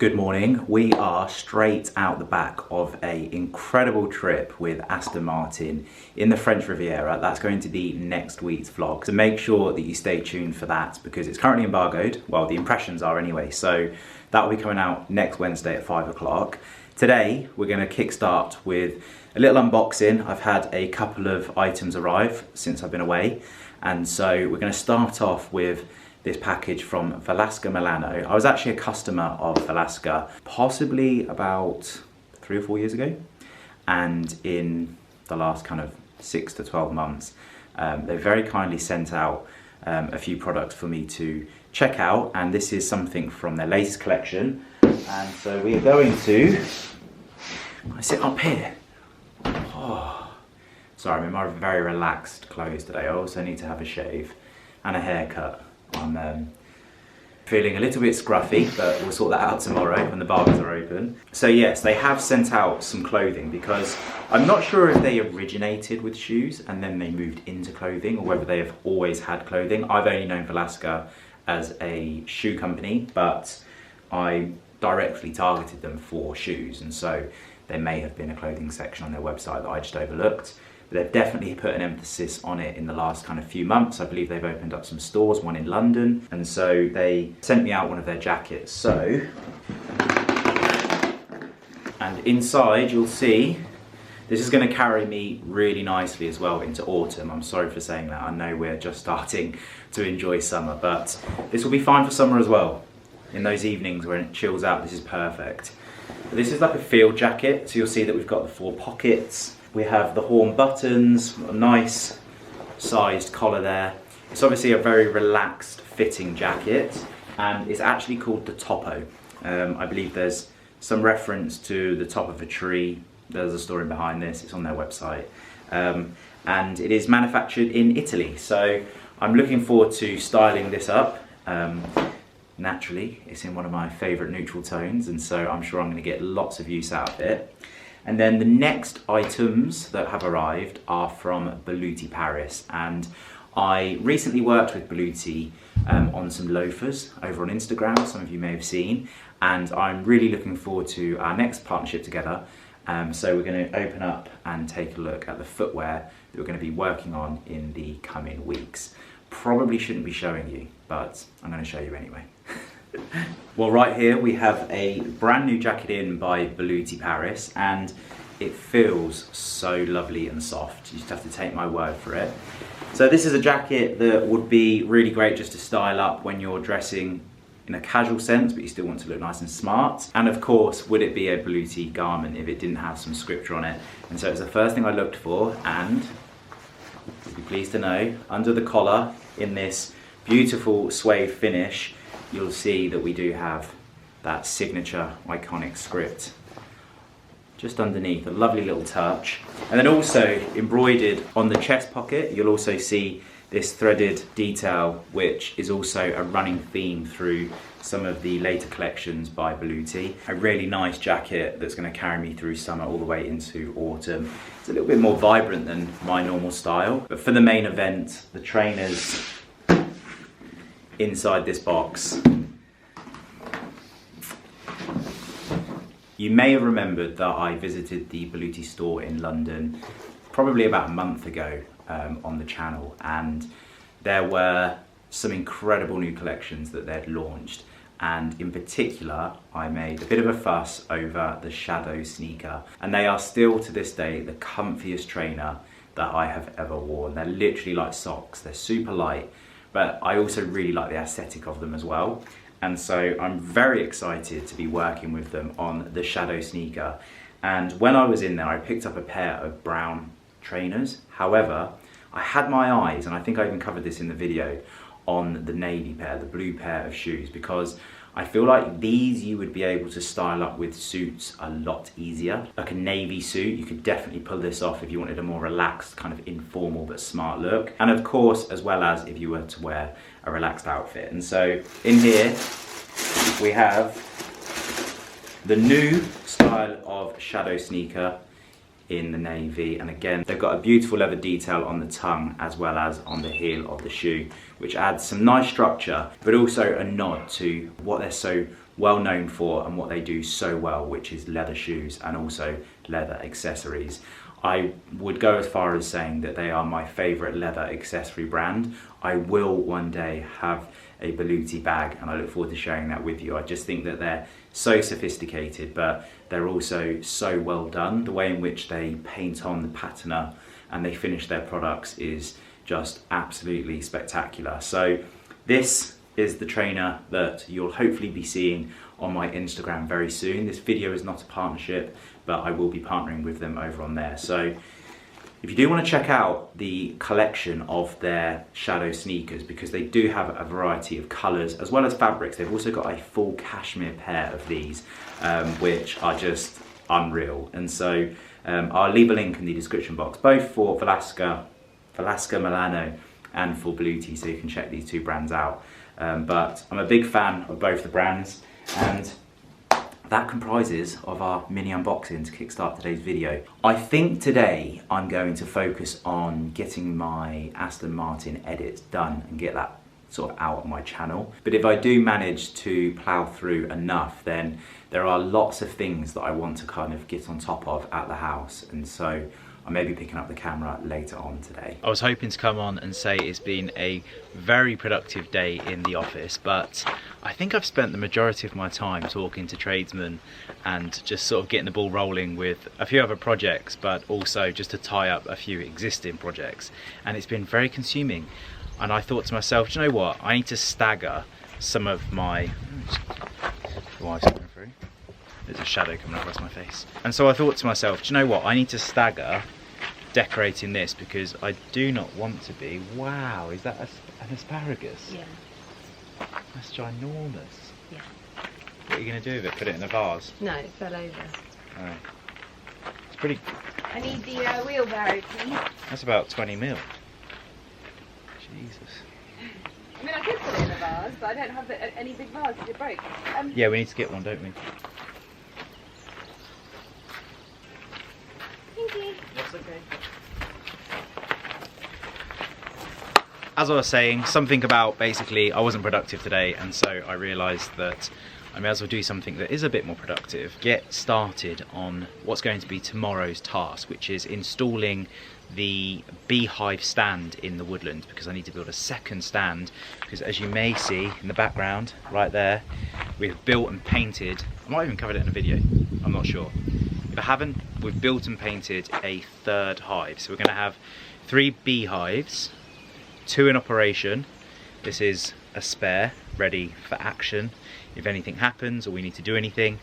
Good morning. We are straight out the back of an incredible trip with Aston Martin in the French Riviera. That's going to be next week's vlog. So make sure that you stay tuned for that because it's currently embargoed. Well, the impressions are anyway. So that will be coming out next Wednesday at 5 o'clock. Today, we're going to kickstart with a little unboxing. I've had a couple of items arrive since I've been away. And so we're going to start off with this package from Velasca Milano. I was actually a customer of Velasca possibly about 3 or 4 years ago, and in the last kind of 6 to 12 months they very kindly sent out a few products for me to check out, and this is something from their latest collection. And so we are going to, I sit up here. Oh, sorry, I'm in my very relaxed clothes today. I also need to have a shave and a haircut. I'm feeling a little bit scruffy, but we'll sort that out tomorrow when the barbers are open. So yes, they have sent out some clothing because I'm not sure if they originated with shoes and then they moved into clothing, or whether they have always had clothing. I've only known Velasca as a shoe company, but I directly targeted them for shoes, and so there may have been a clothing section on their website that I just overlooked. They've definitely put an emphasis on it in the last kind of few months. I believe they've opened up some stores, one in London. And so they sent me out one of their jackets. So, and inside you'll see, this is going to carry me really nicely as well into autumn. I'm sorry for saying that. I know we're just starting to enjoy summer, but this will be fine for summer as well. In those evenings when it chills out, this is perfect. But this is like a field jacket. So you'll see that we've got the 4 pockets. We have the horn buttons, a nice sized collar there. It's obviously a very relaxed fitting jacket, and it's actually called the Topo. I believe there's some reference to the top of a tree. There's a story behind this, it's on their website. And it is manufactured in Italy. So I'm looking forward to styling this up. Naturally, it's in one of my favourite neutral tones, and so I'm sure I'm going to get lots of use out of it. And then the next items that have arrived are from Beluti Paris, and I recently worked with Beluti on some loafers over on Instagram, some of you may have seen, and I'm really looking forward to our next partnership together. So we're going to open up and take a look at the footwear that we're going to be working on in the coming weeks. Probably shouldn't be showing you, but I'm going to show you anyway. Well, right here we have a brand new jacket in by Beluti Paris, and it feels so lovely and soft. You just have to take my word for it. So this is a jacket that would be really great just to style up when you're dressing in a casual sense, but you still want to look nice and smart. And of course, would it be a Beluti garment if it didn't have some scripture on it? And so it's the first thing I looked for, and you'll be pleased to know, under the collar in this beautiful suede finish, you'll see that we do have that signature iconic script just underneath, a lovely little touch. And then also embroidered on the chest pocket, you'll also see this threaded detail, which is also a running theme through some of the later collections by Beluti. A really nice jacket that's going to carry me through summer all the way into autumn. It's a little bit more vibrant than my normal style, but for the main event, the trainers inside this box. You may have remembered that I visited the Beluti store in London probably about a month ago on the channel, and there were some incredible new collections that they'd launched, and in particular I made a bit of a fuss over the Shadow sneaker, and they are still to this day the comfiest trainer that I have ever worn. They're literally like socks, they're super light, but I also really like the aesthetic of them as well. And so I'm very excited to be working with them on the Shadow sneaker. And when I was in there, I picked up a pair of brown trainers. However, I had my eyes, and I think I even covered this in the video, on the navy pair, the blue pair of shoes, because I feel like these you would be able to style up with suits a lot easier. Like a navy suit, you could definitely pull this off if you wanted a more relaxed, kind of informal but smart look. And of course, as well as if you were to wear a relaxed outfit. And so in here, we have the new style of Shadow sneaker in the navy, and again they've got a beautiful leather detail on the tongue as well as on the heel of the shoe, which adds some nice structure but also a nod to what they're so well known for and what they do so well, which is leather shoes and also leather accessories. I would go as far as saying that they are my favourite leather accessory brand. I will one day have a Beluti bag and I look forward to sharing that with you. I just think that they're so sophisticated, but they're also so well done. The way in which they paint on the patina and they finish their products is just absolutely spectacular. So this is the trainer that you'll hopefully be seeing on my Instagram very soon. This video is not a partnership, but I will be partnering with them over on there. So if you do want to check out the collection of their shadow sneakers, because they do have a variety of colours as well as fabrics. They've also got a full cashmere pair of these, which are just unreal. And so I'll leave a link in the description box, both for Velasca Milano and for Beluti, so you can check these two brands out. But I'm a big fan of both the brands, and that comprises of our mini unboxing to kickstart today's video. I think today I'm going to focus on getting my Aston Martin edits done and get that sort of out on my channel. But if I do manage to plow through enough, then there are lots of things that I want to kind of get on top of at the house, and so I may be picking up the camera later on today. I was hoping to come on and say it's been a very productive day in the office, but I think I've spent the majority of my time talking to tradesmen and just sort of getting the ball rolling with a few other projects, but also just to tie up a few existing projects. And it's been very consuming. And I thought to myself, do you know what? I need to stagger some of my... The wife's coming through. There's a shadow coming across my face. And so I thought to myself, do you know what? I need to stagger decorating this because I do not want to be... Wow, is that an asparagus? Yeah. That's ginormous. Yeah. What are you going to do with it? Put it in a vase? No, it fell over. Oh. It's pretty... I need the wheelbarrow, please. That's about 20 mil. Jesus. I mean, I could put it in a vase, but I don't have any big vases. It broke. Yeah, we need to get one, don't we? Thank you. That's okay. As I was saying, something about basically I wasn't productive today, and so I realised that I may as well do something that is a bit more productive. Get started on what's going to be tomorrow's task, which is installing the beehive stand in the woodland, because I need to build a second stand, because as you may see in the background right there, we've built and painted, I might even covered it in a video, I'm not sure. If I haven't, we've built and painted a third hive. So we're going to have 3 beehives, 2 in operation. This is a spare, ready for action if anything happens or we need to do anything.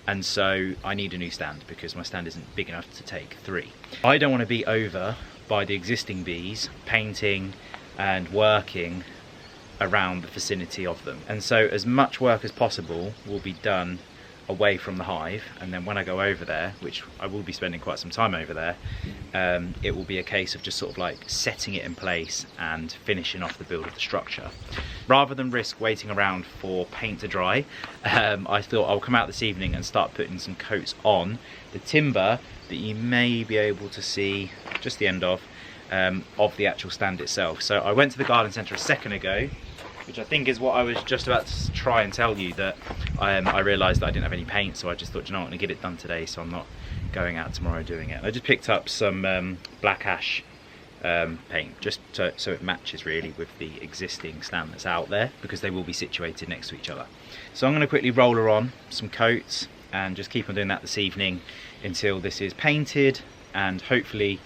And so I need a new stand because my stand isn't big enough to take 3. I don't want to be over by the existing bees painting and working around the vicinity of them. And so as much work as possible will be done away from the hive, and then when I go over there, which I will be spending quite some time over there, it will be a case of just sort of like setting it in place and finishing off the build of the structure. Rather than risk waiting around for paint to dry, I thought I'll come out this evening and start putting some coats on the timber that you may be able to see just the end of the actual stand itself. So I went to the garden centre a second ago, which I think is what I was just about to try and tell you, that I realised that I didn't have any paint, so I just thought, you know, I'm going to get it done today, so I'm not going out tomorrow doing it. And I just picked up some black ash paint, just so it matches really with the existing stand that's out there, because they will be situated next to each other. So I'm going to quickly roller on some coats and just keep on doing that this evening until this is painted, and hopefully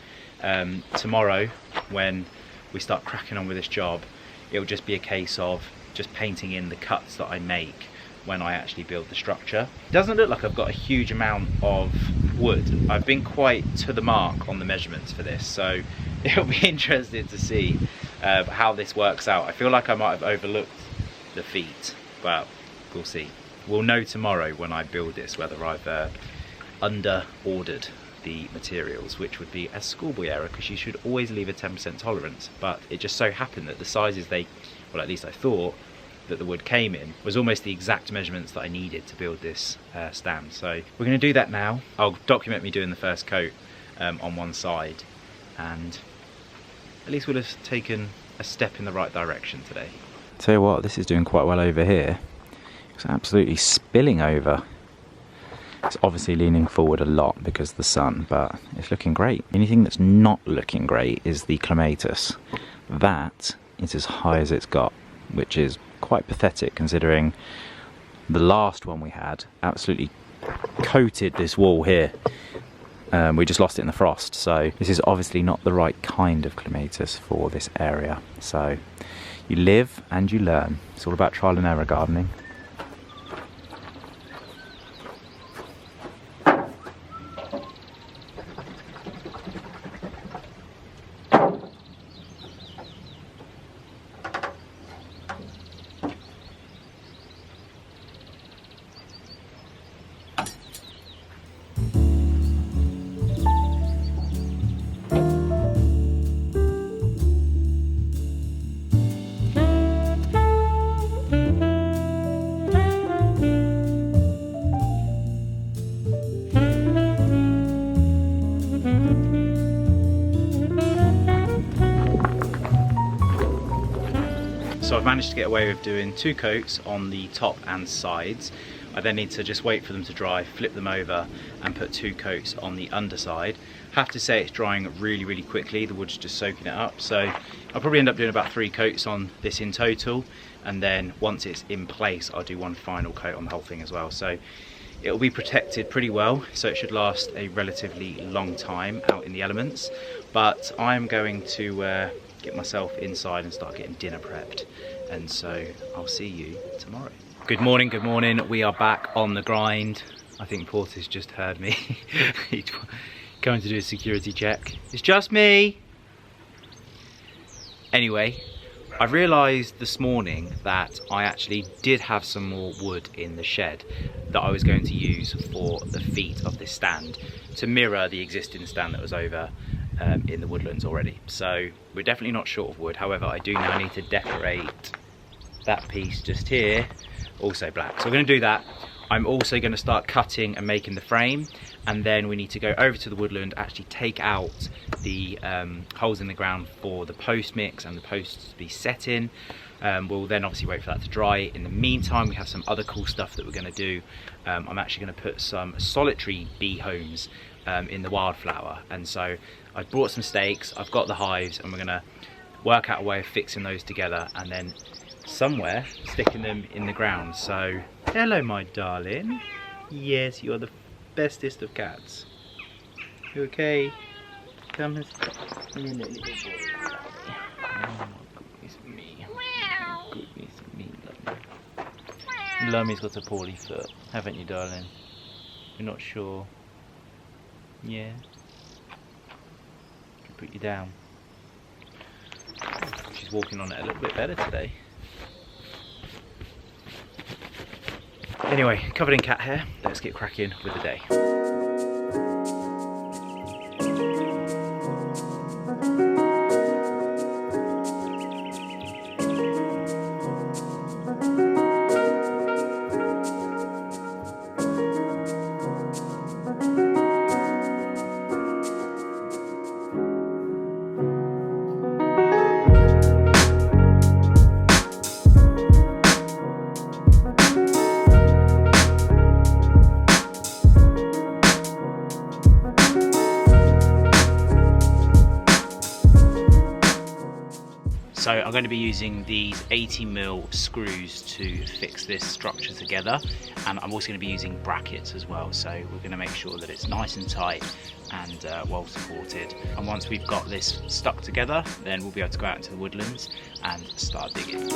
tomorrow when we start cracking on with this job, it'll just be a case of just painting in the cuts that I make when I actually build the structure. It doesn't look like I've got a huge amount of wood. I've been quite to the mark on the measurements for this, so it'll be interesting to see how this works out. I feel like I might have overlooked the feet, but we'll see. We'll know tomorrow when I build this whether I've under-ordered the materials, which would be a schoolboy error, because you should always leave a 10% tolerance. But it just so happened that the sizes well, at least I thought that the wood came in, was almost the exact measurements that I needed to build this stand. So we're going to do that now. I'll document me doing the first coat on one side, and at least we'll have taken a step in the right direction today. Tell you what, this is doing quite well over here. It's absolutely spilling over. It's obviously leaning forward a lot because of the sun, but it's looking great. Anything that's not looking great is the clematis. That is as high as it's got, which is quite pathetic considering the last one we had absolutely coated this wall here. We just lost it in the frost, so this is obviously not the right kind of clematis for this area. So you live and you learn. It's all about trial and error gardening. So I've managed to get away with doing 2 coats on the top and sides. I then need to just wait for them to dry, flip them over and put 2 coats on the underside. Have to say it's drying really quickly, the wood's just soaking it up. So I'll probably end up doing about 3 coats on this in total, and then once it's in place I'll do 1 final coat on the whole thing as well. So it'll be protected pretty well, so it should last a relatively long time out in the elements. But I'm going to get myself inside and start getting dinner prepped, and so I'll see you tomorrow. Good morning, good morning. We are back on the grind. I think Porter's just heard me. He's going to do a security check. It's just me. Anyway, I realised this morning that I actually did have some more wood in the shed that I was going to use for the feet of this stand to mirror the existing stand that was over in the woodlands already. So we're definitely not short of wood. However, I do now need to decorate that piece just here also black. So we're going to do that. I'm also going to start cutting and making the frame, and then we need to go over to the woodland, actually take out the holes in the ground for the post mix and the posts to be set in. We'll then obviously wait for that to dry. In the meantime, we have some other cool stuff that we're going to do. I'm actually going to put some solitary bee homes in the wildflower, and so I brought some stakes, I've got the hives, and we're going to work out a way of fixing those together and then somewhere sticking them in the ground. So hello my darling. Yes, you're the bestest of cats. You okay? Come and you little boy. Oh goodness me. Goodness me, lovely. Lummy's got a poorly foot, haven't you, darling? You're not sure? Yeah. Can put you down. She's walking on it a little bit better today. Anyway, covered in cat hair, let's get cracking with the day. So I'm going to be using these 80mm screws to fix this structure together, and I'm also going to be using brackets as well, so we're going to make sure that it's nice and tight and well supported. And once we've got this stuck together, then we'll be able to go out into the woodlands and start digging.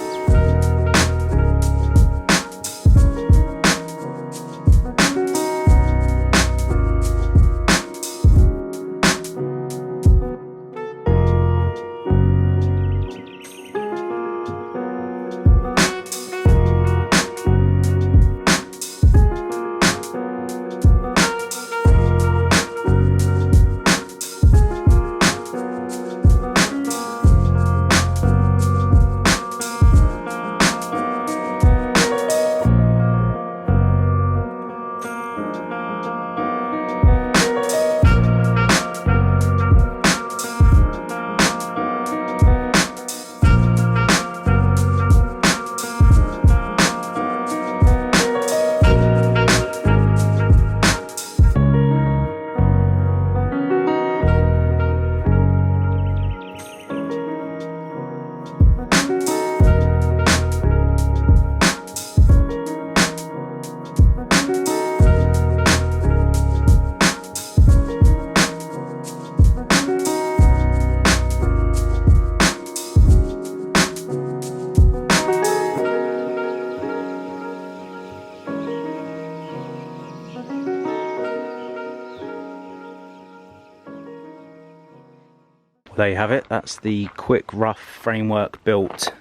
Well, there you have it. That's the quick rough framework built,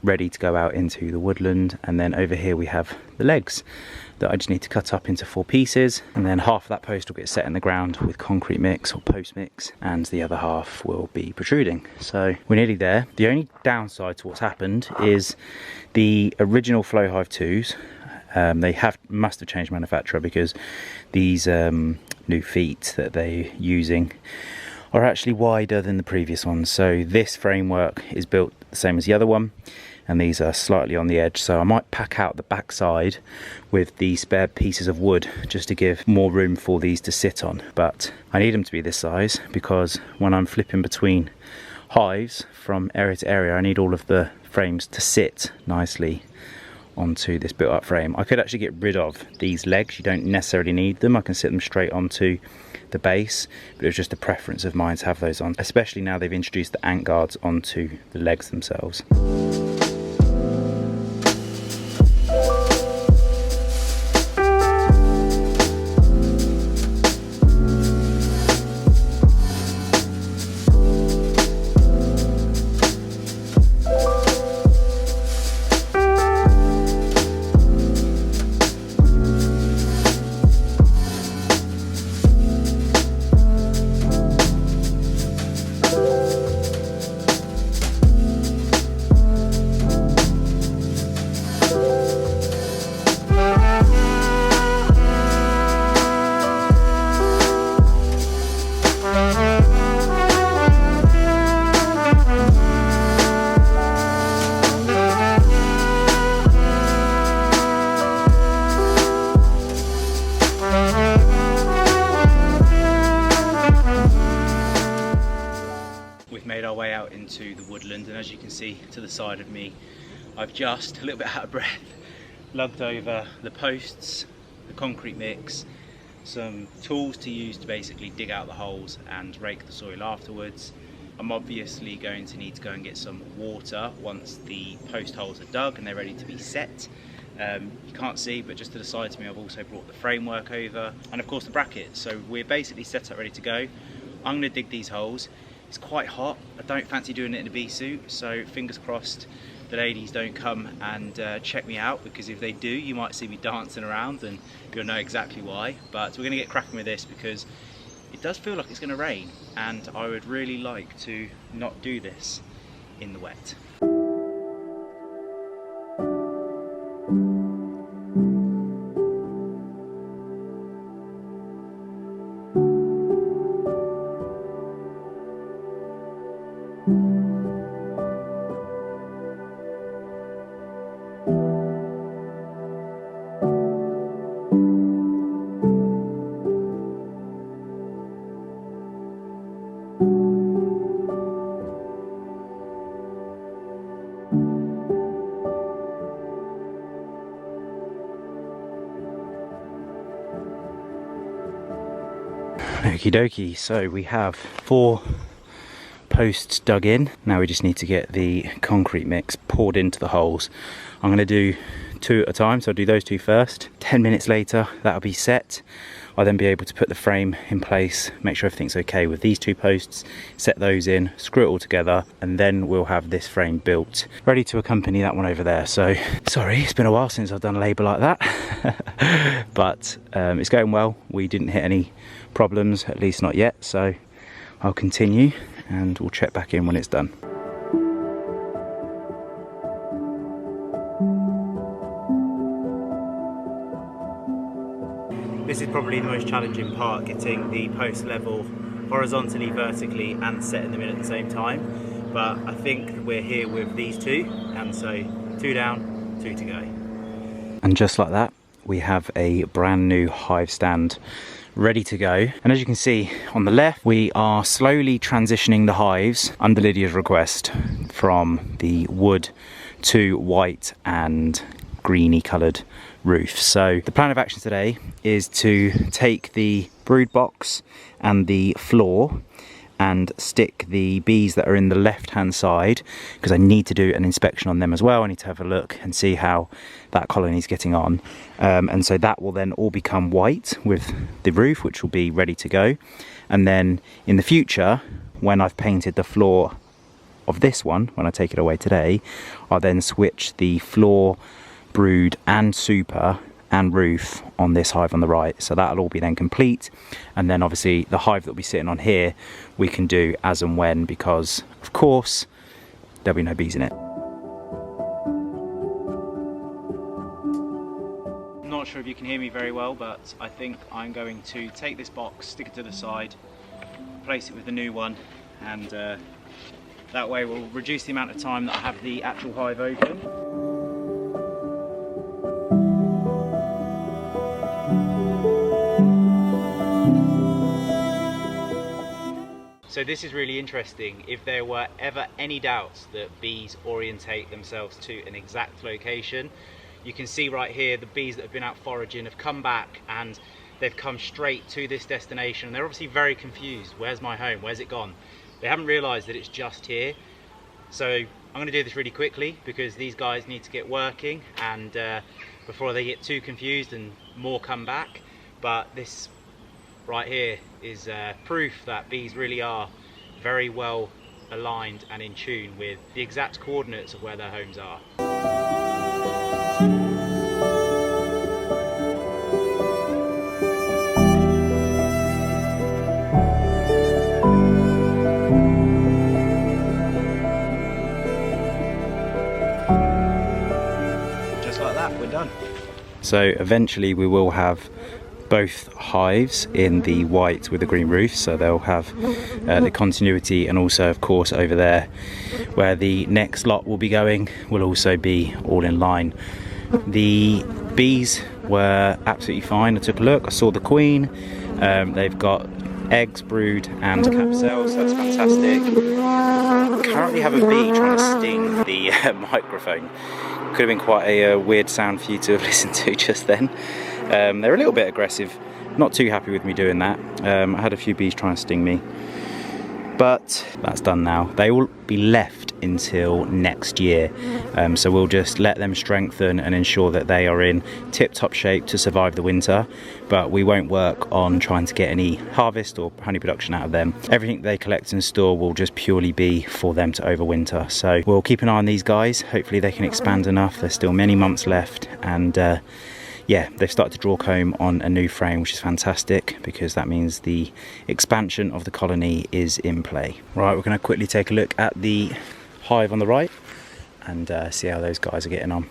ready to go out into the woodland. And then over here we have the legs that I just need to cut up into 4 pieces, and then half of that post will get set in the ground with concrete mix or post mix, and the other half will be protruding. So we're nearly there. The only downside to what's happened is the original Flow Hive 2s, they must have changed manufacturer, because these new feet that they're using are actually wider than the previous ones. So this framework is built the same as the other one, and these are slightly on the edge, so I might pack out the back side with the spare pieces of wood just to give more room for these to sit on. But I need them to be this size, because when I'm flipping between hives from area to area, I need all of the frames to sit nicely onto this built up frame. I could actually get rid of these legs, you don't necessarily need them, I can sit them straight onto the base, but it was just a preference of mine to have those on, especially now they've introduced the ant guards onto the legs themselves. Into the woodland, and as you can see to the side of me, I've just, a little bit out of breath, lugged over the posts, the concrete mix, some tools to use to basically dig out the holes and rake the soil afterwards. I'm obviously going to need to go and get some water once the post holes are dug and they're ready to be set. You can't see, but just to the side of me I've also brought the framework over, and of course the brackets. So we're basically set up, ready to go. I'm going to dig these holes. It's quite hot, I don't fancy doing it in a bee suit, so fingers crossed the ladies don't come and check me out, because if they do you might see me dancing around and you'll know exactly why. But we're going to get cracking with this because it does feel like it's going to rain, and I would really like to not do this in the wet. Okie dokie, so we have 4 posts dug in. Now we just need to get the concrete mix poured into the holes. I'm going to do 2 at a time, so I'll do those 2 first. 10 minutes later that'll be set. I'll then be able to put the frame in place, make sure everything's okay with these 2 posts, set those in, screw it all together, and then we'll have this frame built, ready to accompany that one over there. So, sorry, it's been a while since I've done a labour like that, but it's going well. We didn't hit any problems, at least not yet, so I'll continue and we'll check back in when it's done. This is probably the most challenging part, getting the post level horizontally, vertically and setting them in at the same time. But I think we're here with these 2, and so 2 down, 2 to go. And just like that, we have a brand new hive stand ready to go. And as you can see on the left, we are slowly transitioning the hives under Lydia's request from the wood to white and greeny coloured roof. So the plan of action today is to take the brood box and the floor and stick the bees that are in the left hand side, because I need to do an inspection on them as well. I need to have a look and see how that colony is getting on, and so that will then all become white with the roof, which will be ready to go. And then in the future, when I've painted the floor of this one, when I take it away today, I'll then switch the floor, brood and super and roof on this hive on the right. So that'll all be then complete. And then obviously the hive that will be sitting on here, we can do as and when, because of course there'll be no bees in it. I'm not sure if you can hear me very well, but I think I'm going to take this box, stick it to the side, replace it with the new one, and that way we'll reduce the amount of time that I have the actual hive open. So this is really interesting. If there were ever any doubts that bees orientate themselves to an exact location, you can see right here the bees that have been out foraging have come back and they've come straight to this destination. They're obviously very confused. Where's my home? Where's it gone? They haven't realized that it's just here. So I'm going to do this really quickly because these guys need to get working, and before they get too confused and more come back. But this right here is proof that bees really are very well aligned and in tune with the exact coordinates of where their homes are. We're done. So eventually we will have both hives in the white with the green roof, so they'll have the continuity, and also of course over there where the next lot will be going will also be all in line. The bees were absolutely fine. I took a look, I saw the queen, they've got eggs, brood and cap cells, that's fantastic. Currently have a bee trying to sting the microphone. Could have been quite a weird sound for you to have listened to just then. They're a little bit aggressive, not too happy with me doing that. I had a few bees trying to sting me, but that's done now. They will be left until next year, so we'll just let them strengthen and ensure that they are in tip-top shape to survive the winter, but we won't work on trying to get any harvest or honey production out of them. Everything they collect and store will just purely be for them to overwinter. So we'll keep an eye on these guys. Hopefully they can expand enough. There's still many months left, and yeah, they've started to draw comb on a new frame, which is fantastic because that means the expansion of the colony is in play. Right, we're going to quickly take a look at the hive on the right and see how those guys are getting on.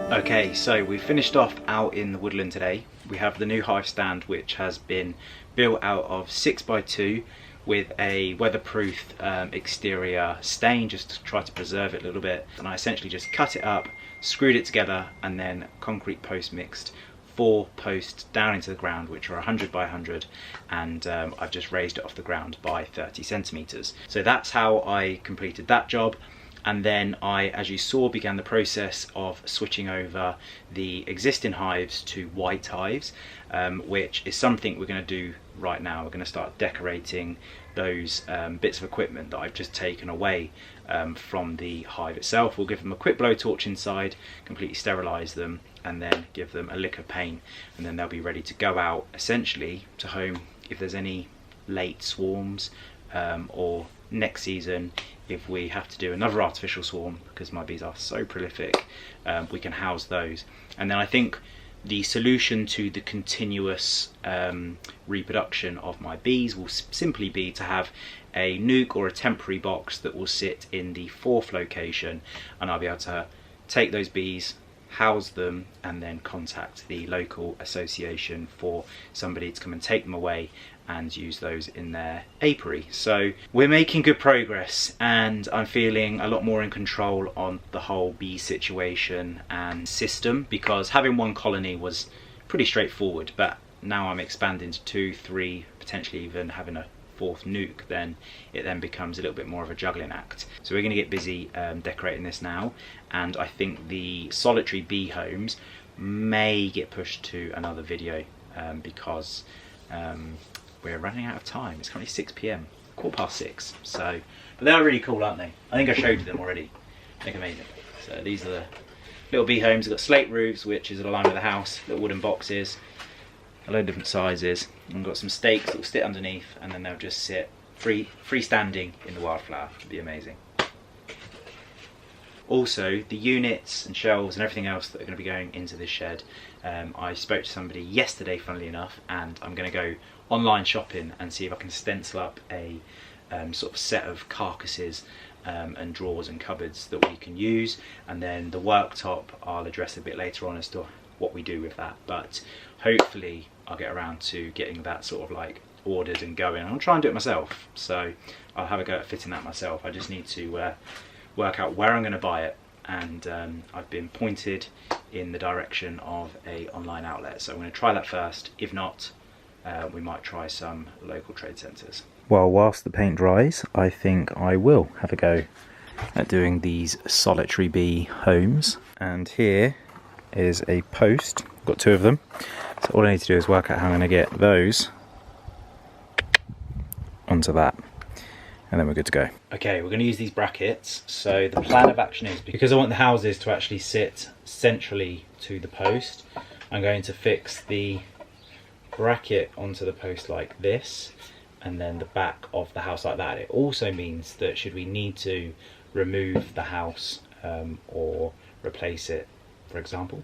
Okay, so we finished off out in the woodland today. We have the new hive stand, which has been built out of 6x2 with a weatherproof exterior stain, just to try to preserve it a little bit. And I essentially just cut it up, screwed it together, and then concrete post mixed 4 posts down into the ground, which are 100 by 100, and I've just raised it off the ground by 30 centimeters. So that's how I completed that job. And then I, as you saw, began the process of switching over the existing hives to white hives, which is something we're going to do right now. We're going to start decorating those bits of equipment that I've just taken away from the hive itself. We'll give them a quick blowtorch inside, completely sterilise them, and then give them a lick of paint, and then they'll be ready to go out essentially to home if there's any late swarms, or next season if we have to do another artificial swarm, because my bees are so prolific, we can house those. And then I think the solution to the continuous reproduction of my bees will simply be to have a nuke or a temporary box that will sit in the 4th location, and I'll be able to take those bees, house them, and then contact the local association for somebody to come and take them away and use those in their apiary. So we're making good progress, and I'm feeling a lot more in control on the whole bee situation and system, because having one colony was pretty straightforward, but now I'm expanding to 2, 3, potentially even having a 4th nuke, then it then becomes a little bit more of a juggling act. So we're going to get busy decorating this now, and I think the solitary bee homes may get pushed to another video because we're running out of time. It's currently 6 PM, 6:15. So, but they are really cool, aren't they? I think I showed you them already. They're amazing. So these are the little bee homes. They've got slate roofs, which is aligned with the house, little wooden boxes, a load of different sizes, and we've got some stakes that will sit underneath, and then they'll just sit freestanding in the wildflower. It'd be amazing. Also, the units and shelves and everything else that are going to be going into this shed, I spoke to somebody yesterday, funnily enough, and I'm going to go online shopping and see if I can stencil up a sort of set of carcasses and drawers and cupboards that we can use, and then the worktop I'll address a bit later on as to what we do with that. But hopefully I'll get around to getting that sort of like ordered and going. I'll try and do it myself, so I'll have a go at fitting that myself. I just need to work out where I'm going to buy it, and I've been pointed in the direction of a online outlet, so I'm going to try that first. If not, we might try some local trade centres. Well, whilst the paint dries, I think I will have a go at doing these solitary bee homes. And here is a post, got 2 of them. So all I need to do is work out how I'm going to get those onto that, and then we're good to go. Okay, we're going to use these brackets. So the plan of action is, because I want the houses to actually sit centrally to the post, I'm going to fix the bracket onto the post like this, and then the back of the house like that. It also means that should we need to remove the house or replace it, for example,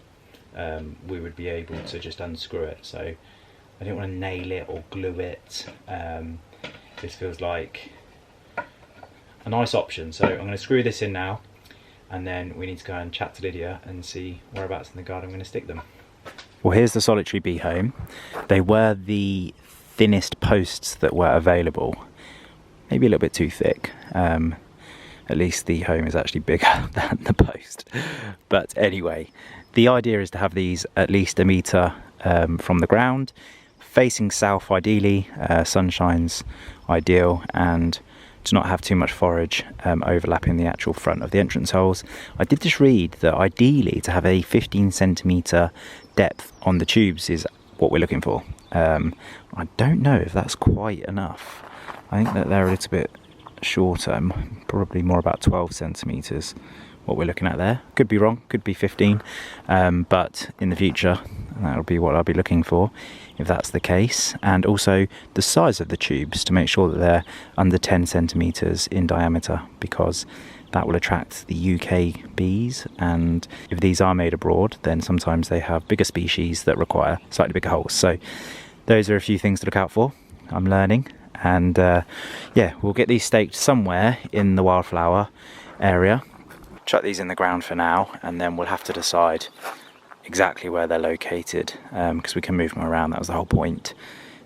we would be able to just unscrew it. So I don't want to nail it or glue it. This feels like a nice option. So I'm going to screw this in now, and then we need to go and chat to Lydia and see whereabouts in the garden I'm going to stick them. Well, here's the solitary bee home. They were the thinnest posts that were available, maybe a little bit too thick. At least the home is actually bigger than the post. But anyway, the idea is to have these at least 1 metre from the ground, facing south ideally, sunshine's ideal, and to not have too much forage overlapping the actual front of the entrance holes. I did just read that ideally to have a 15 centimetre depth on the tubes is what we're looking for. I don't know if that's quite enough. I think that they're a little bit shorter, probably more about 12 centimetres what we're looking at there. Could be wrong, could be 15, but in the future that'll be what I'll be looking for if that's the case. And also the size of the tubes, to make sure that they're under 10 centimetres in diameter, because that will attract the UK bees, and if these are made abroad, then sometimes they have bigger species that require slightly bigger holes. So those are a few things to look out for. I'm learning, and yeah, we'll get these staked somewhere in the wildflower area. Chuck these in the ground for now, and then we'll have to decide exactly where they're located, because we can move them around. That was the whole point,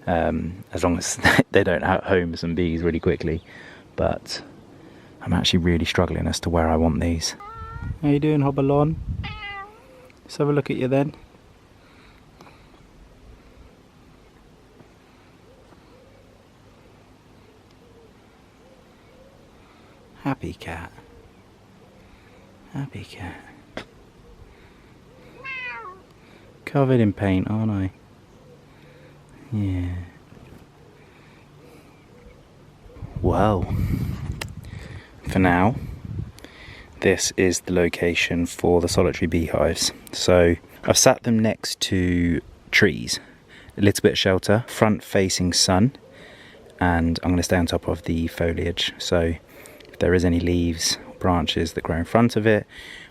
as long as they don't home some bees really quickly. But I'm actually really struggling as to where I want these. How you doing, Hobbalon? Let's have a look at you then. Happy cat. Happy cat. Covered in paint, aren't I? Yeah. Well, for now, this is the location for the solitary beehives. So I've sat them next to trees, a little bit of shelter, front facing sun, and I'm going to stay on top of the foliage. So if there is any leaves, branches that grow in front of it,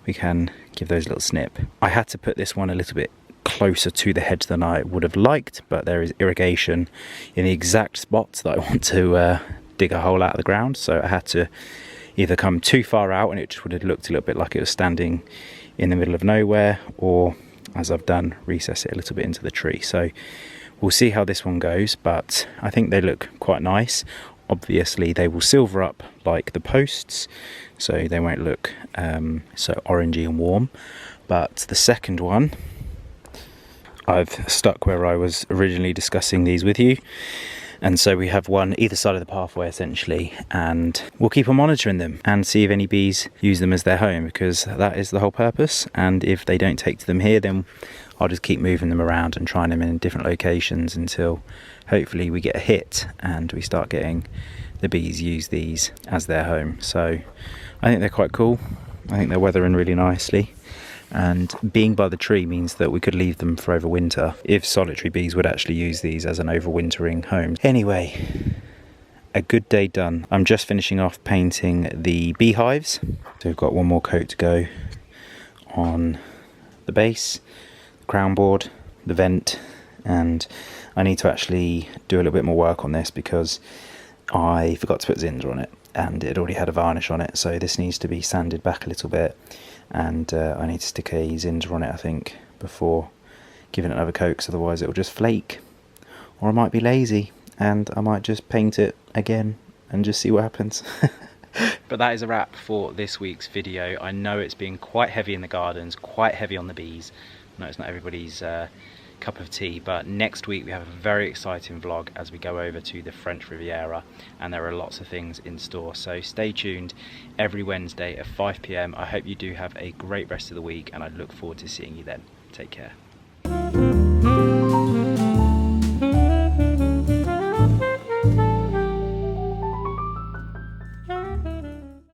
we can give those a little snip. I had to put this one a little bit closer to the hedge than I would have liked, but there is irrigation in the exact spots that I want to dig a hole out of the ground, so I had to either come too far out and it just would have looked a little bit like it was standing in the middle of nowhere, or, as I've done, recess it a little bit into the tree. So we'll see how this one goes, but I think they look quite nice. Obviously they will silver up like the posts, so they won't look so orangey and warm. But the second one, I've stuck where I was originally discussing these with you, And so we have one either side of the pathway essentially, and we'll keep on monitoring them and see if any bees use them as their home, because that is the whole purpose. And if they don't take to them here, then I'll just keep moving them around and trying them in different locations until hopefully we get a hit and we start getting the bees use these as their home. So I think they're quite cool. I think they're weathering really nicely, and being by the tree means that we could leave them for over winter if solitary bees would actually use these as an overwintering home. Anyway, a good day done. I'm just finishing off painting the beehives. So we've got one more coat to go on the base, the crown board, the vent, and I need to actually do a little bit more work on this because I forgot to put Zinder on it and it already had a varnish on it, so this needs to be sanded back a little bit, and I need to stick a Zinder on it I think before giving it another coat, because otherwise it will just flake. Or I might be lazy and I might just paint it again and just see what happens. But that is a wrap for this week's video. I know it's been quite heavy in the gardens, quite heavy on the bees. I know it's not everybody's cup of tea, but next week we have a very exciting vlog as we go over to the French Riviera, and there are lots of things in store, so stay tuned every Wednesday at 5 PM. I hope you do have a great rest of the week and I look forward to seeing you then. Take care.